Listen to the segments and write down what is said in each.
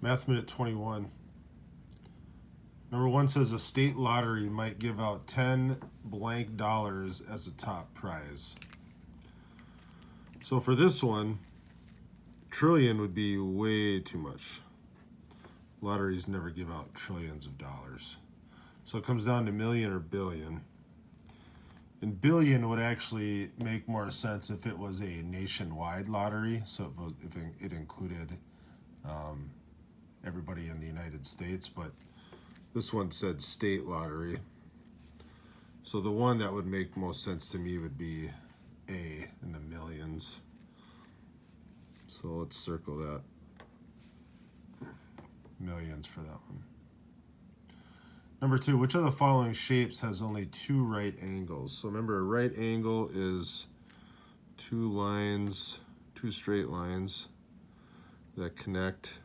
Math Minute 21. Number 1 says a state lottery might give out 10 blank dollars as a top prize. So for this one, trillion would be way too much. Lotteries never give out trillions of dollars. So it comes down to million or billion. And billion would actually make more sense if it was a nationwide lottery. So if it included everybody in the United States, but this one said state lottery. So the one that would make most sense to me would be A, in the millions. So let's circle that. Millions for that one. Number 2, which of the following shapes has only 2 right angles? So remember, a right angle is 2 lines, 2 straight lines that connect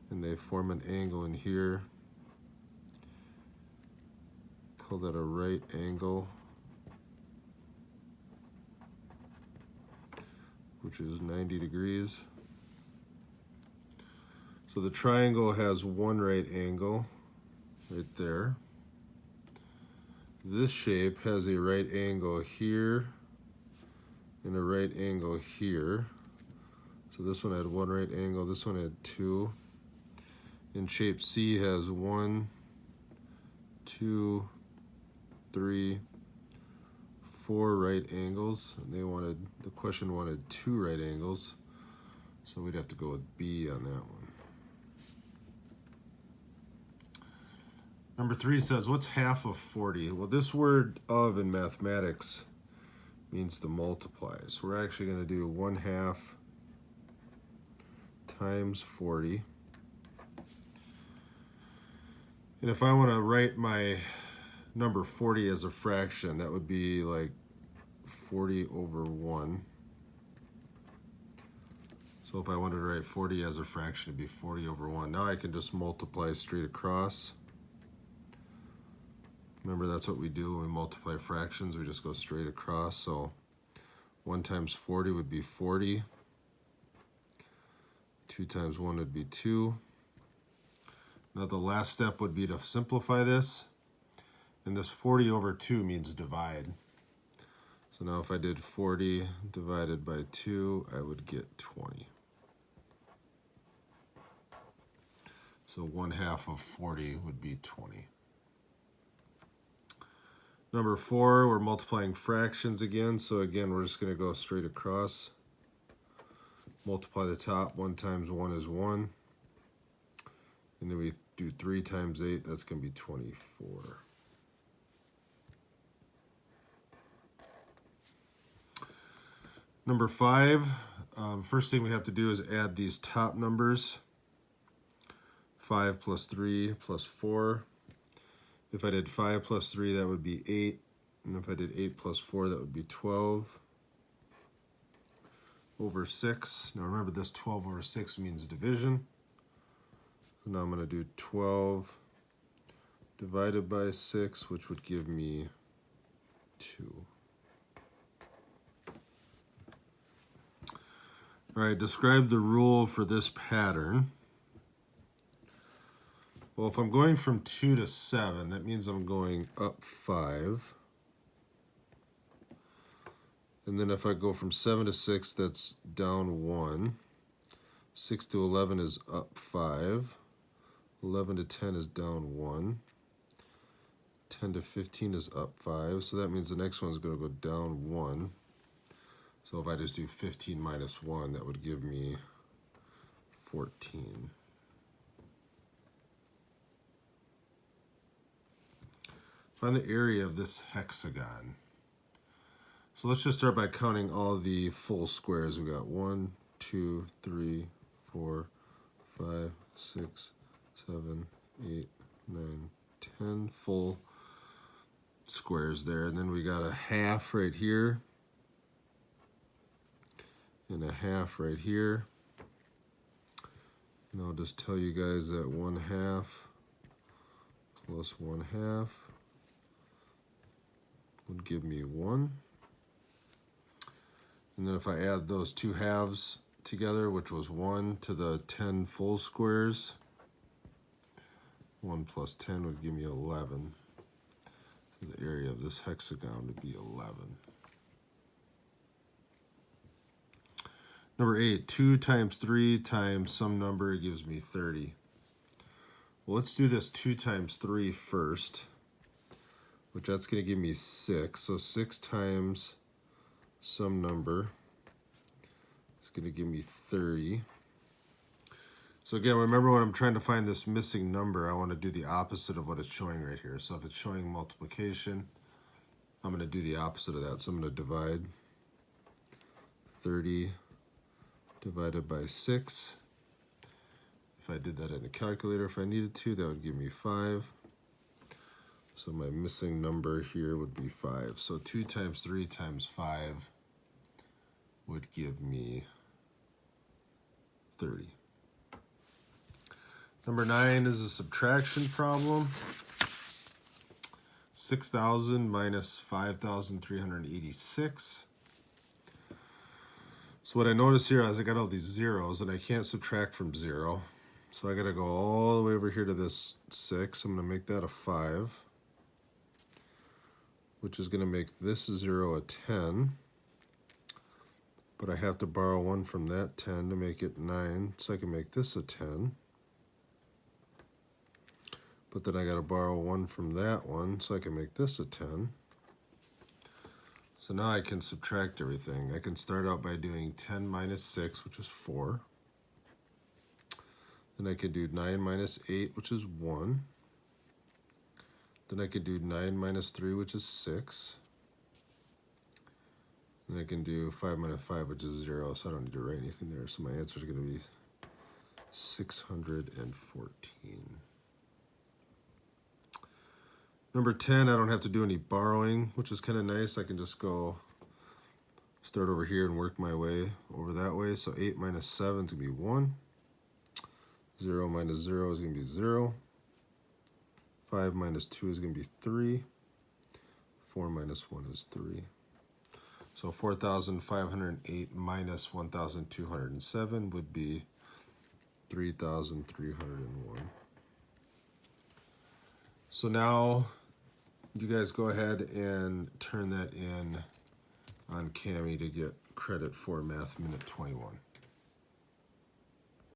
and they form an angle in here. Call that a right angle, which is 90 degrees. So the triangle has 1 right angle right there. This shape has a right angle here and a right angle here. So this one had 1 right angle, this one had 2. And shape C has 1, 2, 3, 4 right angles. And the question wanted 2 right angles. So we'd have to go with B on that one. Number 3 says, what's half of 40? Well, this word of in mathematics means to multiply. So we're actually going to do 1/2 times 40. And if I want to write my number 40 as a fraction, that would be like 40 over 1. So if I wanted to write 40 as a fraction, it'd be 40 over 1. Now I can just multiply straight across. Remember, that's what we do when we multiply fractions. We just go straight across. So 1 times 40 would be 40. 2 times 1 would be 2. Now the last step would be to simplify this. And this 40 over 2 means divide. So now if I did 40 divided by 2, I would get 20. So 1/2 of 40 would be 20. Number 4, we're multiplying fractions again. So again, we're just going to go straight across. Multiply the top. 1 times 1 is 1. And then we do 3 times 8. That's going to be 24. Number 5, first thing we have to do is add these top numbers. 5 plus 3 plus 4. If I did 5 plus 3, that would be 8. And if I did 8 plus 4, that would be 12 over 6. Now remember, this 12 over 6 means division. So now I'm going to do 12 divided by 6, which would give me 2. All right, describe the rule for this pattern. Well, if I'm going from 2 to 7, that means I'm going up 5. And then if I go from 7 to 6, that's down 1. 6 to 11 is up 5. 11 to 10 is down 1. 10 to 15 is up 5. So that means the next one is going to go down 1. So if I just do 15 minus 1, that would give me 14. Find the area of this hexagon. So let's just start by counting all the full squares. We got 1, 2, 3, 4, 5, 6, 7, 8, 9, 10 full squares there. And then we got a half right here. And a half right here. And I'll just tell you guys that 1/2 plus 1/2 would give me 1. And then if I add those 2 halves together, which was 1 to the 10 full squares. 1 plus 10 would give me 11. So the area of this hexagon would be 11. Number 8, 2 times 3 times some number gives me 30. Well, let's do this 2 times 3 first, which that's going to give me 6. So 6 times some number is going to give me 30. So again, remember when I'm trying to find this missing number, I want to do the opposite of what it's showing right here. So if it's showing multiplication, I'm going to do the opposite of that. So I'm going to divide 30 divided by 6. If I did that in the calculator, if I needed to, that would give me 5. So my missing number here would be 5. So 2 times 3 times 5 would give me 30. Number 9 is a subtraction problem. 6,000 minus 5,386. So what I notice here is I got all these zeros and I can't subtract from 0. So I got to go all the way over here to this 6. I'm going to make that a 5, which is going to make this 0 a 10. But I have to borrow 1 from that 10 to make it 9, so I can make this a 10. But then I got to borrow 1 from that one, so I can make this a 10. So now I can subtract everything. I can start out by doing 10 minus 6, which is 4. Then I could do 9 minus 8, which is 1. Then I could do 9 minus 3, which is 6. Then I can do 5 minus 5, which is 0, so I don't need to write anything there. So my answer is going to be 614. Number 10, I don't have to do any borrowing, which is kind of nice. I can just go start over here and work my way over that way. So 8 minus 7 is going to be 1. 0 minus 0 is going to be 0. 5 minus 2 is going to be 3. 4 minus 1 is 3. So 4,508 minus 1,207 would be 3,301. So now you guys go ahead and turn that in on Kami to get credit for Math Minute 21.